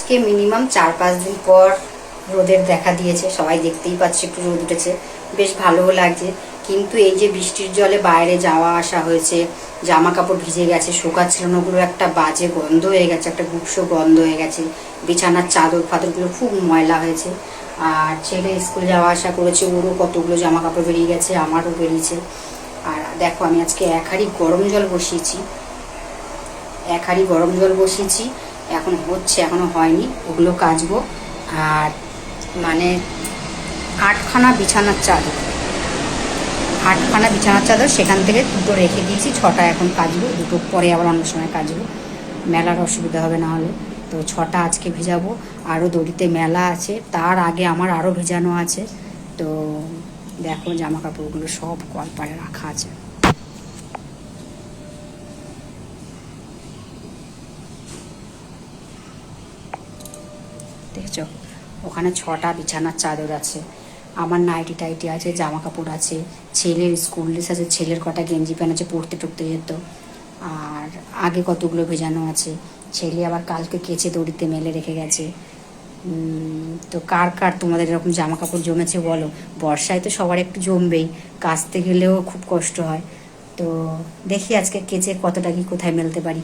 আজকে মিনিমাম 4-5 দিন পর রোদের দেখা দিয়েছে, সবাই দেখতেই পাচ্ছে একটু রোদ উঠেছে, বেশ ভালোও লাগছে। কিন্তু এই যে বৃষ্টির জলে বাইরে যাওয়া আসা হয়েছে, জামা কাপড় ভিজে গেছে, শোকাচ্ছিল না, ওগুলো একটা বাজে গন্ধ হয়ে গেছে, একটা গুপসো গন্ধ হয়ে গেছে। বিছানার চাদর ফাদরগুলো খুব ময়লা হয়েছে। আর ছেলে স্কুল যাওয়া আসা করেছে, ওরও কতগুলো জামা কাপড় বেরিয়ে গেছে, আমারও বেরিয়েছে। আর দেখো আমি আজকে 1 হাঁড়ি গরম জল বসিয়েছি, 1 হাঁড়ি গরম জল বসিয়েছি, এখন হচ্ছে, এখনো হয়নি, ওগুলো কাচবো। আর মানে 8খানা বিছানার চাদর, 8খানা বিছানার চাদর, সেখান থেকে 2টো রেখে দিয়েছি, 6টা এখন কাচবো, 2টো পরে আবার অন্য সময় কাচবো, মেলার অসুবিধা হবে না হলে। তো 6টা আজকে ভিজাবো। আরও দড়িতে মেলা আছে, তার আগে আমার আরও ভিজানো আছে। তো দেখো জামা কাপড়গুলো সব কলপারে রাখা আছে। দেখছো ওখানে 6টা বিছানার চাদর আছে, আমার নাইটি টাইটি আছে, জামা কাপড় আছে, ছেলের স্কুল ড্রেস আছে, ছেলের কটা গেঞ্জি প্যান্ট আছে, পড়তে টরতে যেত। আর আগে কতগুলো ভেজানো আছে, ছেলে আবার কালকে কেচে দড়িতে মেলে রেখে গেছে। তো কার কার তোমাদের এরকম জামা কাপড় জমেছে বলো। বর্ষায় তো সবার একটু জমবেই, কাচতে গেলেও খুব কষ্ট হয়। তো দেখি আজকে কেচে কতটা কি কোথায় মেলতে পারি।